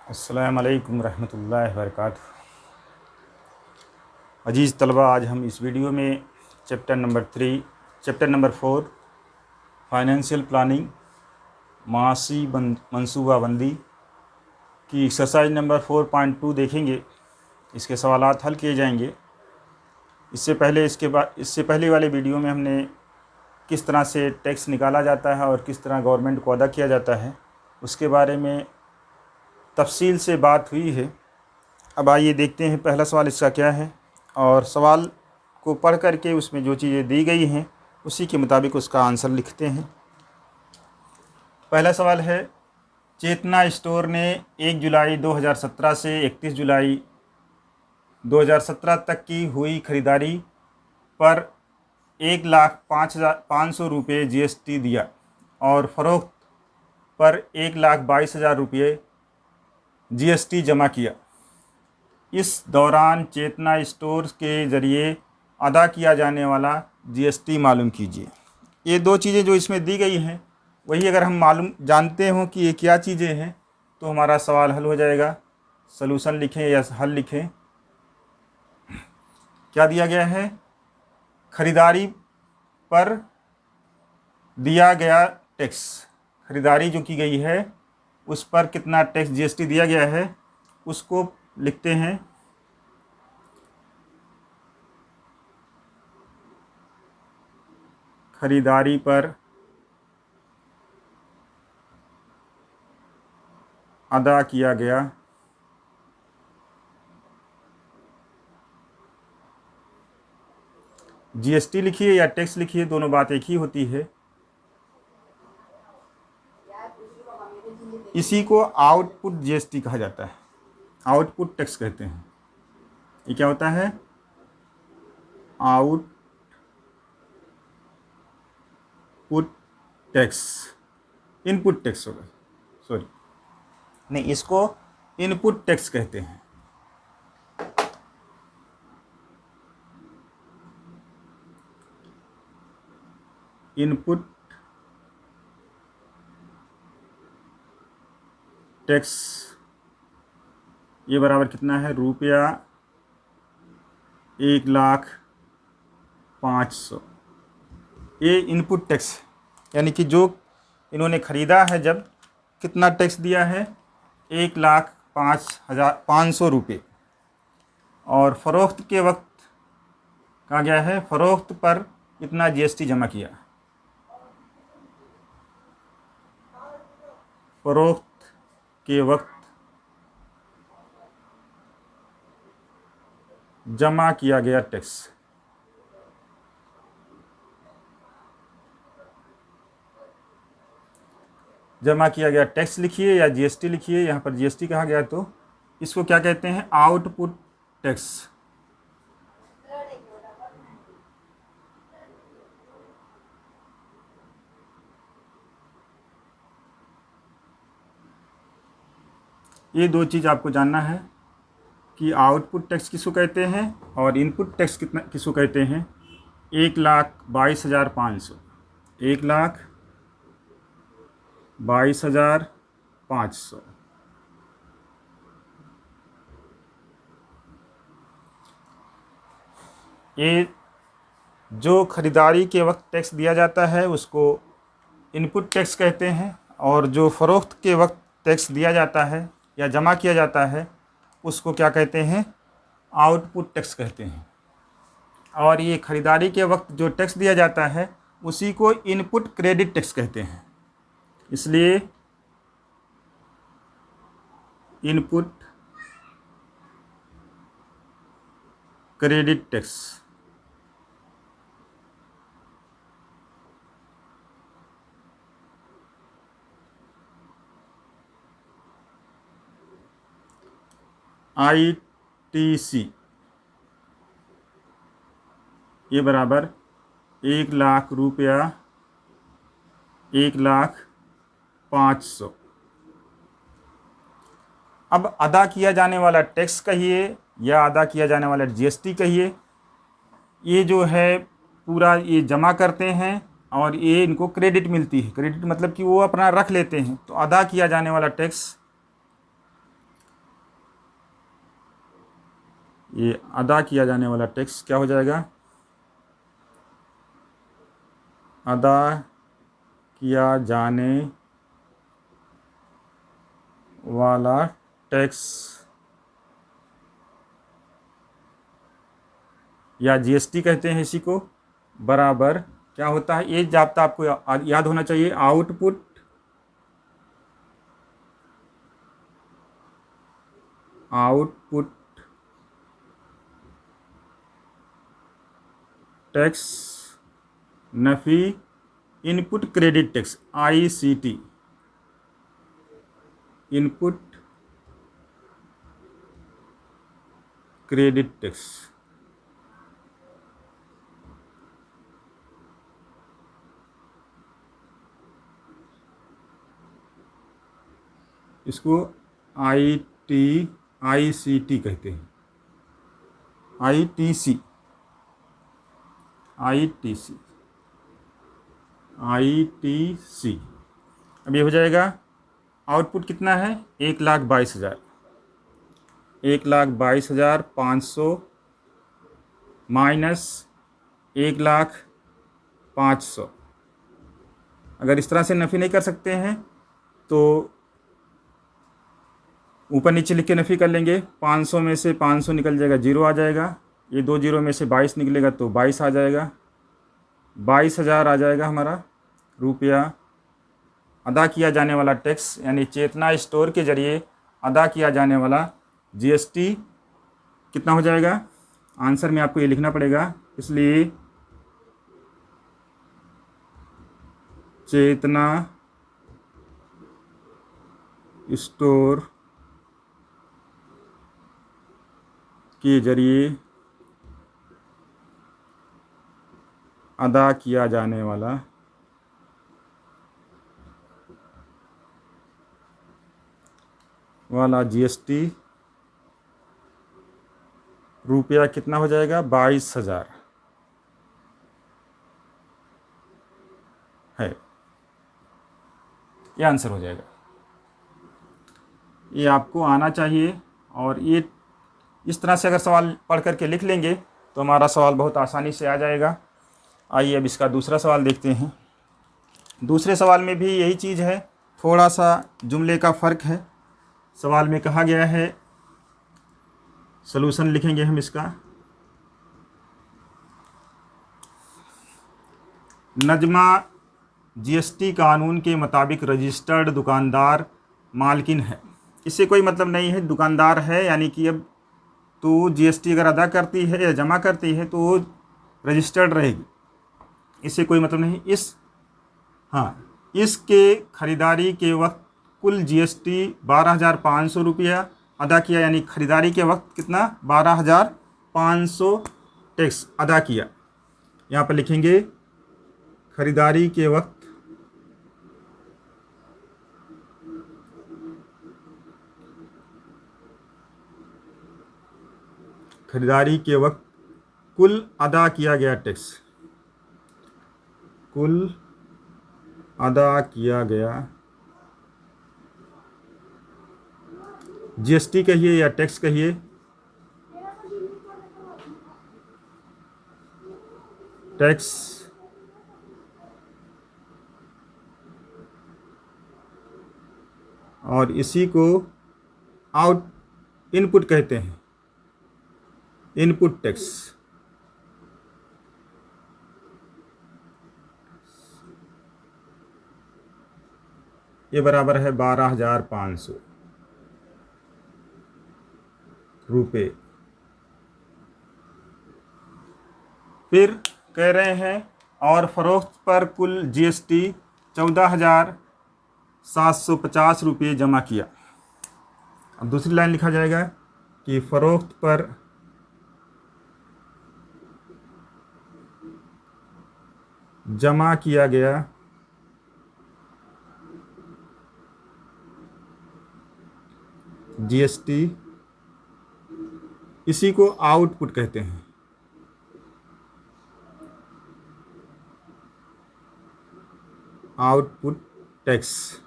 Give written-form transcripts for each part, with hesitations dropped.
अस्सलाम वालेकुम रहमतुल्लाहि व बरकातुहू। अजीज़ तलबा, आज हम इस वीडियो में चैप्टर नंबर 4 फाइनेंशियल प्लानिंग माशी मनसूबाबंदी की एक्सरसाइज नंबर 4.2 देखेंगे। इसके सवालात हल किए जाएंगे। इससे पहले वाले वीडियो में हमने किस तरह से टैक्स निकाला जाता है और किस तरह गवर्नमेंट को अदा किया जाता है उसके बारे में तफसील से बात हुई है। अब आइए देखते हैं पहला सवाल इसका क्या है, और सवाल को पढ़ करके उसमें जो चीज़ें दी गई हैं उसी के मुताबिक उसका आंसर लिखते हैं। पहला सवाल है, चेतना स्टोर ने 1 जुलाई 2017 से 31 जुलाई 2017 तक की हुई खरीदारी पर 1,05,500 रुपये GST दिया और फ़रोख्त पर 1,22,000 रुपये GST जमा किया। इस दौरान चेतना स्टोर के ज़रिए अदा किया जाने वाला GST मालूम कीजिए। ये दो चीज़ें जो इसमें दी गई हैं वही अगर हम मालूम जानते हों कि ये क्या चीज़ें हैं तो हमारा सवाल हल हो जाएगा। सलूशन लिखें या हल लिखें। क्या दिया गया है? खरीदारी पर दिया गया टैक्स, खरीदारी जो की गई है उस पर कितना टैक्स GST दिया गया है उसको लिखते हैं। खरीदारी पर अदा किया गया GST लिखिए या टैक्स लिखिए, दोनों बात एक ही होती है। इसी को आउटपुट GST कहा जाता है, आउटपुट टैक्स कहते हैं। ये क्या होता है? Output tax. इनपुट टैक्स होगा, सॉरी नहीं, इसको इनपुट टैक्स कहते हैं। इनपुट टैक्स ये बराबर कितना है? ₹1,05,000। ये इनपुट टैक्स यानी कि जो इन्होंने ख़रीदा है, जब कितना टैक्स दिया है? 1,05,500 रुपये। और फ़रोख्त के वक्त कहा गया है फ़रोख्त पर इतना GST जमा किया। फ़रोख्त के वक्त जमा किया गया टैक्स। जमा किया गया टैक्स लिखिए या GST लिखिए। यहाँ पर GST कहा गया तो इसको क्या कहते हैं? Output tax. ये दो चीज़ आपको जानना है कि आउटपुट टैक्स किसको कहते हैं और इनपुट टैक्स किसको कहते हैं। 1,22,500, 1,22,500। ये जो ख़रीदारी के वक्त टैक्स दिया जाता है उसको इनपुट टैक्स कहते हैं, और जो फ़रोख्त के वक्त टैक्स दिया जाता है या जमा किया जाता है उसको क्या कहते हैं? आउटपुट टैक्स कहते हैं। और ये ख़रीदारी के वक्त जो टैक्स दिया जाता है उसी को इनपुट क्रेडिट टैक्स कहते हैं। इसलिए इनपुट क्रेडिट टैक्स। ITC ये बराबर 1,00,000 रुपया, 1,05,000। अब अदा किया जाने वाला टैक्स कहिए या अदा किया जाने वाला GST कहिए, ये जो है पूरा ये जमा करते हैं और ये इनको क्रेडिट मिलती है। क्रेडिट मतलब कि वो अपना रख लेते हैं। तो अदा किया जाने वाला टैक्स ये अदा किया जाने वाला टैक्स क्या हो जाएगा, अदा किया जाने वाला टैक्स या जीएसटी कहते हैं इसी को, बराबर क्या होता है, ये जाब्ता आपको याद होना चाहिए, output tax Nafi input credit tax, ICT, input credit tax. इसको आईसीटी कहते हैं, आईटीसी, अब ये हो जाएगा, आउटपुट कितना है, 1,22,000, 1,22,500 माइनस 1,05,000। अगर इस तरह से नफ़ी नहीं कर सकते हैं तो ऊपर नीचे लिख के नफ़ी कर लेंगे। 500 में से 500 निकल जाएगा, 0 आ जाएगा। ये 2 0 में से 22 निकलेगा तो 22 आ जाएगा, 22,000 आ जाएगा हमारा रुपया। अदा किया जाने वाला टैक्स यानी चेतना स्टोर के ज़रिए अदा किया जाने वाला जीएसटी कितना हो जाएगा, आंसर में आपको ये लिखना पड़ेगा, इसलिए चेतना स्टोर के ज़रिए अदा किया जाने वाला जीएसटी रुपया कितना हो जाएगा, 22,000 है। ये आंसर हो जाएगा, ये आपको आना चाहिए। और ये इस तरह से अगर सवाल पढ़ करके लिख लेंगे तो हमारा सवाल बहुत आसानी से आ जाएगा। आइए अब इसका दूसरा सवाल देखते हैं। दूसरे सवाल में भी यही चीज़ है, थोड़ा सा जुमले का फ़र्क है। सवाल में कहा गया है, सलूशन लिखेंगे हम इसका, नजमा जीएसटी कानून के मुताबिक रजिस्टर्ड दुकानदार मालकिन है। इससे कोई मतलब नहीं है, दुकानदार है यानी कि अब तो जीएसटी अगर अदा करती है या जमा करती है तो रजिस्टर्ड रहेगी, इससे कोई मतलब नहीं। इसके ख़रीदारी के वक्त कुल जीएसटी 12,500 रुपया अदा किया, यानी ख़रीदारी के वक्त कितना, 12,500 टैक्स अदा किया। यहाँ पर लिखेंगे ख़रीदारी के वक्त कुल अदा किया गया टैक्स, कुल अदा किया गया जीएसटी कहिए या टैक्स कहिए, टैक्स और इसी को इनपुट कहते हैं, इनपुट टैक्स। ये बराबर है 12,500 रुपये। फिर कह रहे हैं और फ़रोख्त पर कुल जीएसटी 14,750 रुपये जमा किया। अब दूसरी लाइन लिखा जाएगा कि फ़रोख्त पर जमा किया गया जीएसटी, इसी को आउटपुट कहते हैं, आउटपुट टैक्स।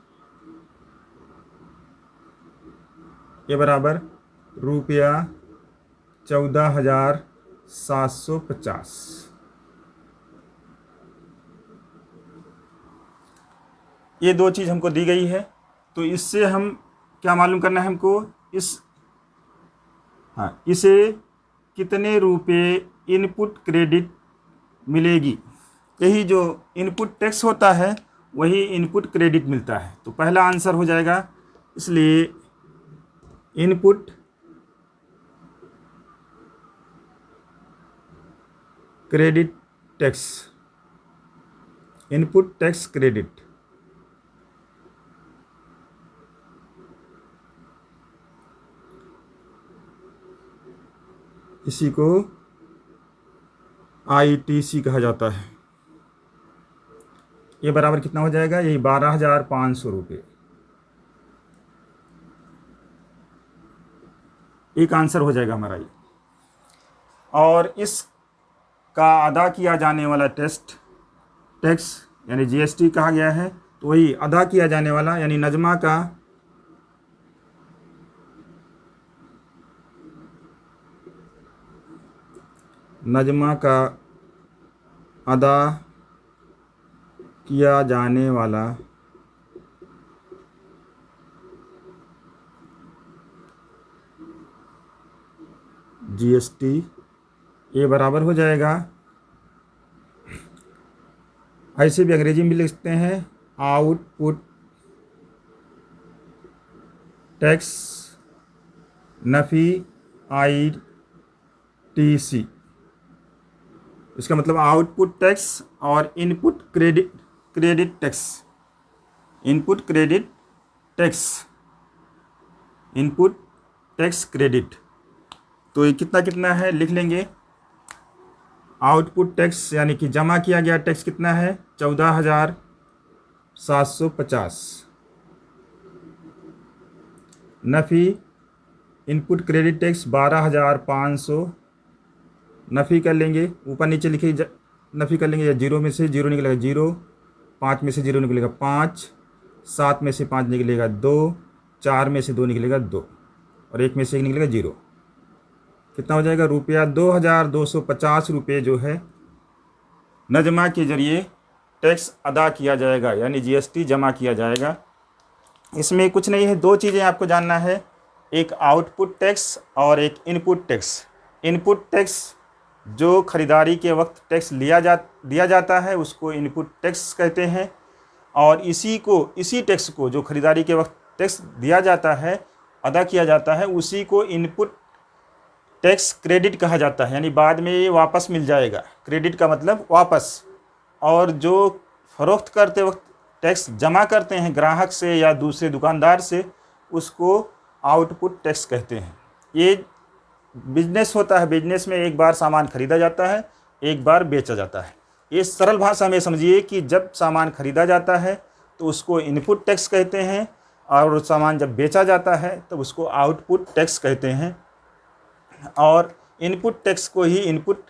ये बराबर रुपया 14,750। ये दो चीज़ हमको दी गई है। तो इससे हम क्या मालूम करना है हमको, इसे कितने रुपए इनपुट क्रेडिट मिलेगी। यही जो इनपुट टैक्स होता है वही इनपुट क्रेडिट मिलता है। तो पहला आंसर हो जाएगा, इसलिए input credit tax, input tax credit. इसी को ITC कहा जाता है। ये बराबर कितना हो जाएगा, यही 12,500 रुपये। एक आंसर हो जाएगा हमारा ये। और इसका अदा किया जाने वाला टैक्स यानी GST कहा गया है। तो वही अदा किया जाने वाला यानी नजमा का अदा किया जाने वाला GST, ये बराबर हो जाएगा, ऐसे भी अंग्रेजी में लिखते हैं, आउटपुट टैक्स नफ़ी ITC। इसका मतलब आउटपुट टैक्स और input credit tax, input credit tax, input tax credit. तो ये कितना कितना है लिख लेंगे। आउटपुट टैक्स यानी कि जमा किया गया टैक्स कितना है, 14,750। नफ़ी इनपुट क्रेडिट टैक्स 12,500। नफ़ी कर लेंगे, ऊपर नीचे लिखे नफ़ी कर लेंगे, या जीरो में से जीरो निकलेगा 0, 5 में से 0 निकलेगा 5, 7 में से 5 निकलेगा 2, 4 में से 2 निकलेगा 2 और 1 में से 1 निकलेगा 0। कितना हो जाएगा, रुपया 2,250 रुपये जो है नजमा के ज़रिए टैक्स अदा किया जाएगा, यानी GST जमा किया जाएगा। इसमें कुछ नहीं है, दो चीज़ें आपको जानना है, एक आउटपुट टैक्स और एक इनपुट टैक्स। इनपुट टैक्स जो ख़रीदारी के वक्त टैक्स दिया जाता है उसको इनपुट टैक्स कहते हैं, और इसी टैक्स को जो ख़रीदारी के वक्त टैक्स दिया जाता है, अदा किया जाता है, उसी को इनपुट टैक्स क्रेडिट कहा जाता है, यानी बाद में ये वापस मिल जाएगा। क्रेडिट का मतलब वापस। और जो फ़रोख्त करते वक्त टैक्स जमा करते हैं ग्राहक से या दूसरे दुकानदार से, उसको आउटपुट टैक्स कहते हैं। ये बिजनेस होता है, बिजनेस में एक बार सामान खरीदा जाता है, एक बार बेचा जाता है। ये सरल भाषा में समझिए कि जब सामान खरीदा जाता है तो उसको इनपुट टैक्स कहते हैं, और सामान जब बेचा जाता है तो उसको आउटपुट टैक्स कहते हैं, और इनपुट टैक्स को ही इनपुट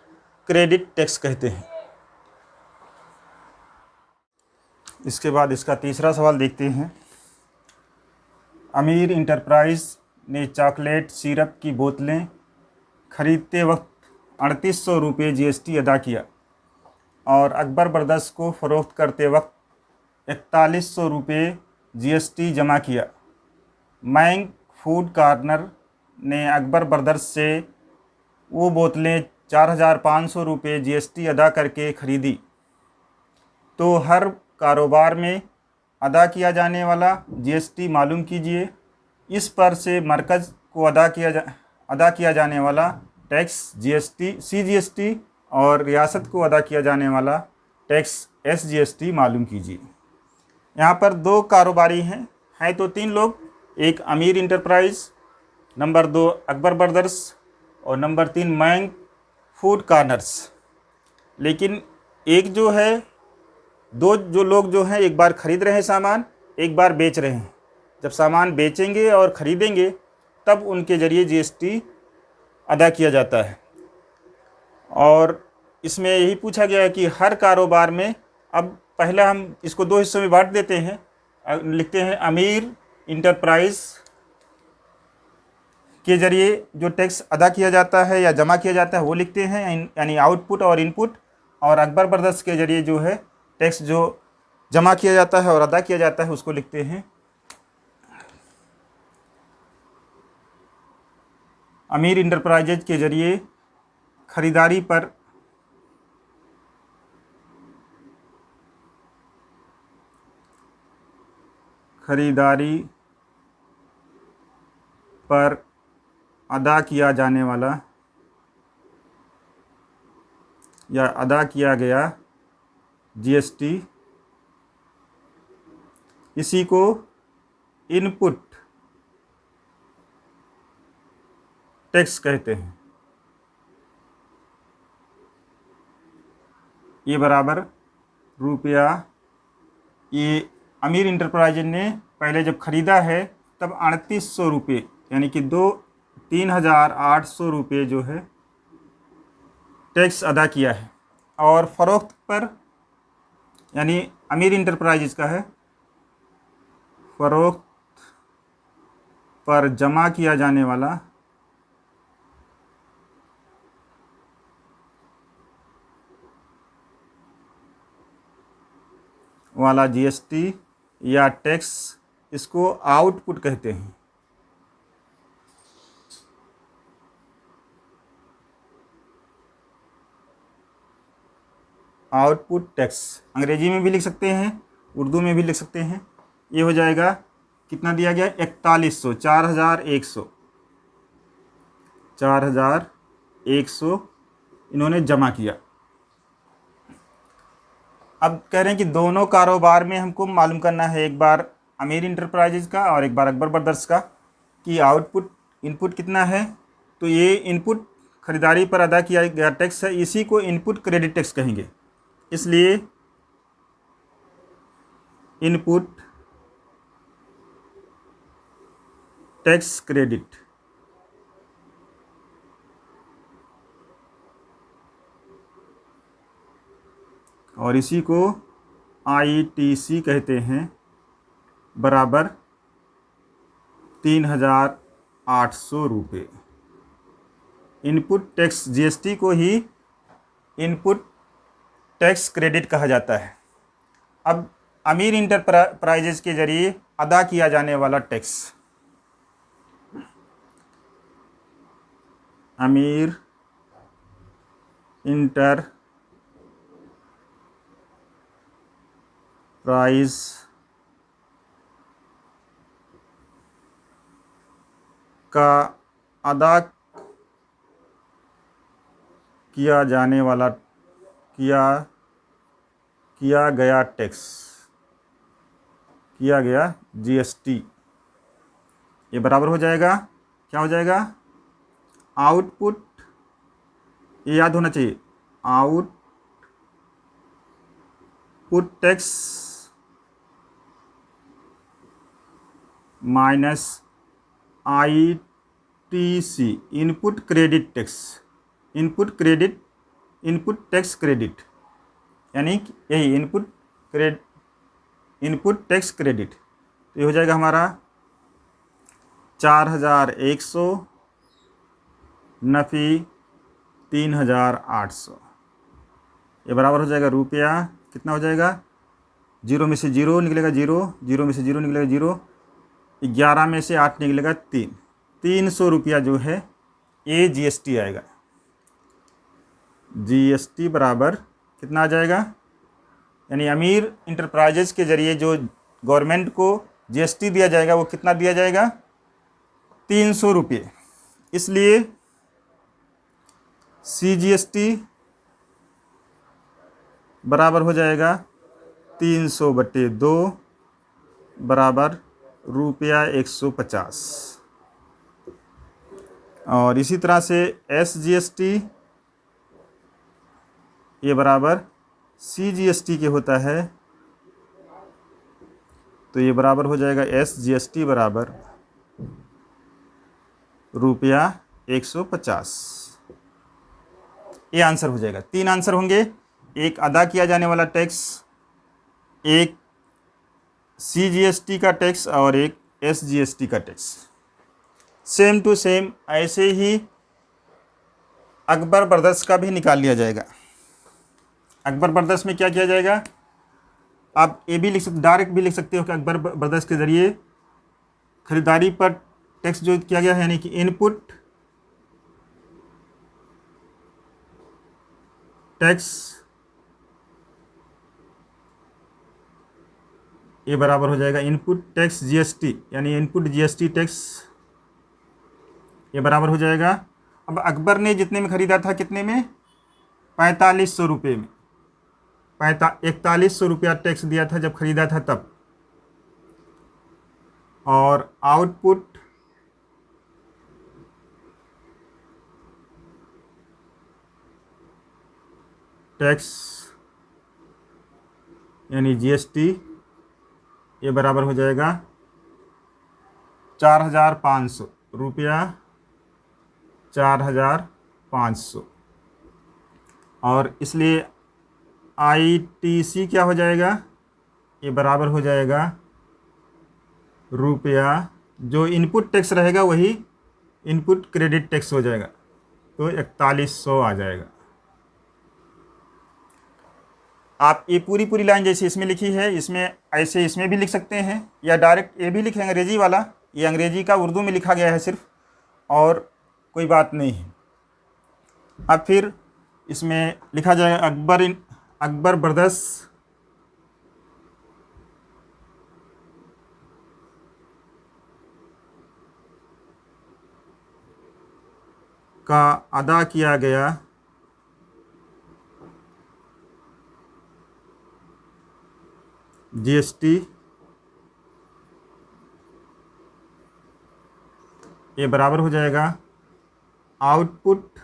क्रेडिट टैक्स कहते हैं। इसके बाद इसका तीसरा सवाल देखते हैं। अमीर इंटरप्राइज ने चॉकलेट सिरप की बोतलें खरीदते वक्त 3800 रुपये GST अदा किया, और अकबर ब्रदर्स को फ़रोख्त करते वक्त 4100 रुपये GST जमा किया। मैंग फूड कॉर्नर ने अकबर ब्रदर्स से वो बोतलें 4,500 रुपये GST अदा करके ख़रीदी। तो हर कारोबार में अदा किया जाने वाला GST मालूम कीजिए। इस पर से मरकज़ को अदा किया जाने वाला टैक्स CGST और रियासत को अदा किया जाने वाला टैक्स SGST मालूम कीजिए। यहाँ पर दो कारोबारी हैं तो तीन लोग, एक अमीर इंटरप्राइज़, नंबर 2 अकबर ब्रदर्स और नंबर 3 मैंग फूड कॉर्नर्स। लेकिन एक जो है, दो जो लोग जो हैं एक बार ख़रीद रहे हैं सामान, एक बार बेच रहे हैं। जब सामान बेचेंगे और ख़रीदेंगे तब उनके ज़रिए GST अदा किया जाता है। और इसमें यही पूछा गया है कि हर कारोबार में, अब पहला हम इसको दो हिस्सों में बांट देते हैं, लिखते हैं अमीर इंटरप्राइज़ के जरिए जो टैक्स अदा किया जाता है या जमा किया जाता है वो लिखते हैं, यानी आउटपुट और इनपुट। और अकबर ब्रदर्स के जरिए जो है टैक्स जो जमा किया जाता है और अदा किया जाता है उसको लिखते हैं। अमीर इंटरप्राइजेज के जरिए खरीदारी पर अदा किया जाने वाला या अदा किया गया जीएसटी, इसी को इनपुट टैक्स कहते हैं। ये बराबर रुपया, ये अमीर इंटरप्राइजेज ने पहले जब ख़रीदा है तब 3800 रुपये यानी कि 3,800 रुपये जो है टैक्स अदा किया है। और फ़रोख्त पर, यानी अमीर इंटरप्राइजेज का है, फ़रोख्त पर जमा किया जाने वाला जीएसटी या टैक्स, इसको आउटपुट कहते हैं। आउटपुट टैक्स अंग्रेजी में भी लिख सकते हैं, उर्दू में भी लिख सकते हैं। ये हो जाएगा, कितना दिया गया, 4100, 4,100 इन्होंने जमा किया। अब कह रहे हैं कि दोनों कारोबार में हमको मालूम करना है, एक बार अमीर इंटरप्राइजेज का और एक बार अकबर ब्रदर्स का, कि आउटपुट इनपुट कितना है। तो ये इनपुट खरीदारी पर अदा किया गया टैक्स है, इसी को इनपुट क्रेडिट टैक्स कहेंगे। इसलिए इनपुट टैक्स क्रेडिट, और इसी को आईटीसी कहते हैं, बराबर 3,800 रुपये। इनपुट टैक्स जीएसटी को ही इनपुट टैक्स क्रेडिट कहा जाता है। अब अमीर इंटरप्राइजेज के जरिए अदा किया जाने वाला टैक्स, अमीर इंटरप्राइज का अदा किया जाने वाला किया गया टैक्स, किया गया जीएसटी, ये बराबर हो जाएगा, क्या हो जाएगा, आउटपुट, ये याद होना चाहिए, output tax minus ITC, input credit tax, input tax credit, यानी यही इनपुट टैक्स क्रेडिट। तो ये हो जाएगा हमारा 4,100 नफ़ी 3,800, ये बराबर हो जाएगा रुपया, कितना हो जाएगा, 0 में से 0 निकलेगा 0, 0 में से 0 निकलेगा 0, 11 में से 8 निकलेगा 300 रुपया जो है ये जीएसटी आएगा। जीएसटी बराबर कितना आ जाएगा, यानी अमीर इंटरप्राइजेज के ज़रिए जो गवर्नमेंट को जीएसटी दिया जाएगा वो कितना दिया जाएगा, 300 रुपये। इसलिए सीजीएसटी बराबर हो जाएगा 300/2 बराबर रुपया 150। और इसी तरह से एसजीएसटी ये बराबर सीजीएसटी के होता है, तो ये बराबर हो जाएगा एसजीएसटी बराबर रुपया 150। ये आंसर हो जाएगा। 3 आंसर होंगे, एक अदा किया जाने वाला टैक्स, एक सीजीएसटी का टैक्स और एक एसजीएसटी का टैक्स। सेम टू सेम ऐसे ही अकबर ब्रदर्स का भी निकाल लिया जाएगा। अकबर ब्रदर्स में क्या किया जाएगा, आप ये भी लिख सकते, डायरेक्ट भी लिख सकते हो कि अकबर ब्रदर्स के ज़रिए खरीदारी पर टैक्स जो किया गया है, यानी कि इनपुट टैक्स ये बराबर हो जाएगा इनपुट टैक्स जीएसटी, यानी इनपुट जीएसटी टैक्स ये बराबर हो जाएगा। अब अकबर ने जितने में ख़रीदा था, कितने में, 4500 रुपये में, 4100 रुपया टैक्स दिया था जब ख़रीदा था तब। और आउटपुट टैक्स यानी जीएसटी ये बराबर हो जाएगा 4500 रुपया, 4500। और इसलिए आईटीसी क्या हो जाएगा, ये बराबर हो जाएगा रुपया, जो इनपुट टैक्स रहेगा वही इनपुट क्रेडिट टैक्स हो जाएगा, तो 4100 आ जाएगा। आप ये पूरी लाइन जैसे इसमें लिखी है, इसमें ऐसे इसमें भी लिख सकते हैं, या डायरेक्ट ये भी लिखें अंग्रेजी वाला, ये अंग्रेजी का उर्दू में लिखा गया है सिर्फ, और कोई बात नहीं है। अब फिर इसमें लिखा जाए अकबर ब्रदर्स का अदा किया गया जीएसटी ये बराबर हो जाएगा आउटपुट,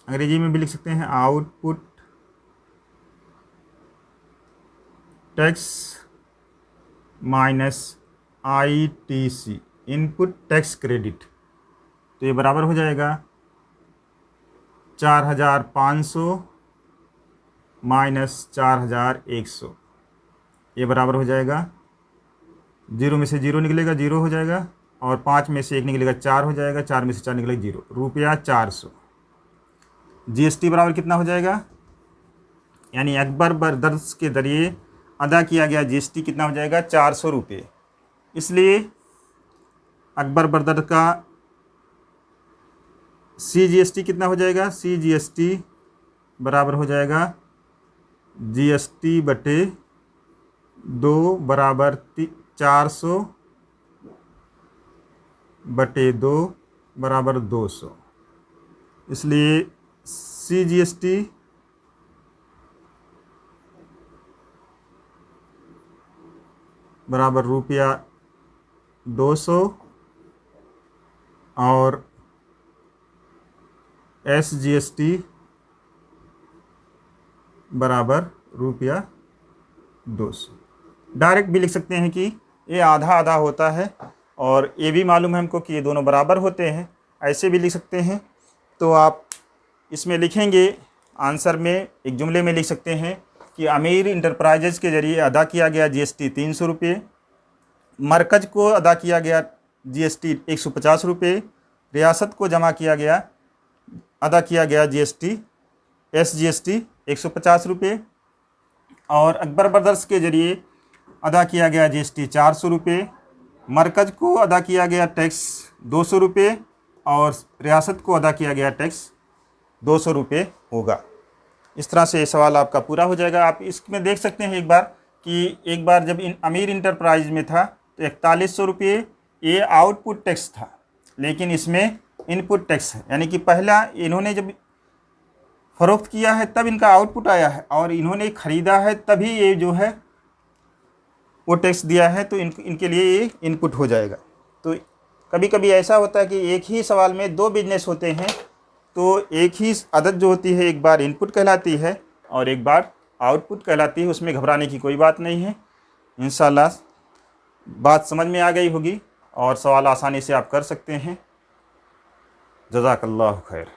अंग्रेजी में भी लिख सकते हैं output tax minus ITC input tax credit, तो ये बराबर हो जाएगा 4500 माइनस 4100, ये बराबर हो जाएगा, 0 में से 0 निकलेगा 0 हो जाएगा, और 5 में से 1 निकलेगा 4 हो जाएगा, 4 में से 4 निकलेगा 0, रुपया 400। जीएसटी बराबर कितना हो जाएगा, यानी अकबर ब्रदर्स के जरिए अदा किया गया जीएसटी कितना हो जाएगा, 400 रुपये। इसलिए अकबर ब्रदर्स का CGST कितना हो जाएगा, CGST बराबर हो जाएगा GST बटे 2 बराबर 400 बटे 2 बराबर 200। इसलिए CGST बराबर रुपया 200 और SGST बराबर रुपया 200। डायरेक्ट भी लिख सकते हैं कि ये आधा आधा होता है, और ये भी मालूम है हमको कि ये दोनों बराबर होते हैं, ऐसे भी लिख सकते हैं। तो आप इसमें लिखेंगे आंसर में एक जुमले में लिख सकते हैं कि अमीर इंटरप्राइजेज़ के ज़रिए अदा किया गया जीएसटी 300 रुपये, मरकज़ को अदा किया गया जीएसटी 150 रुपये, रियासत को जमा किया गया अदा किया गया जीएसटी SGST 150 रुपये, और अकबर ब्रदर्स के ज़रिए अदा किया गया जीएसटी 400 रुपये, मरकज़ को अदा किया गया टैक्स 200 रुपये, और रियासत को अदा किया गया टैक्स 200 रुपये होगा। इस तरह से ये सवाल आपका पूरा हो जाएगा। आप इसमें देख सकते हैं एक बार जब अमीर इंटरप्राइज में था तो 4100 रुपये ये आउटपुट टैक्स था, लेकिन इसमें इनपुट टैक्स है, यानी कि पहला इन्होंने जब फ़रोख्त किया है तब इनका आउटपुट आया है, और इन्होंने ख़रीदा है तभी ये जो है वो टैक्स दिया है, तो इनके लिए ये इनपुट हो जाएगा। तो कभी कभी ऐसा होता है कि एक ही सवाल में 2 बिजनेस होते हैं, तो एक ही अदद जो होती है एक बार इनपुट कहलाती है और एक बार आउटपुट कहलाती है, उसमें घबराने की कोई बात नहीं है। इंशाल्लाह बात समझ में आ गई होगी और सवाल आसानी से आप कर सकते हैं। जज़ाकल्लाहु खैर।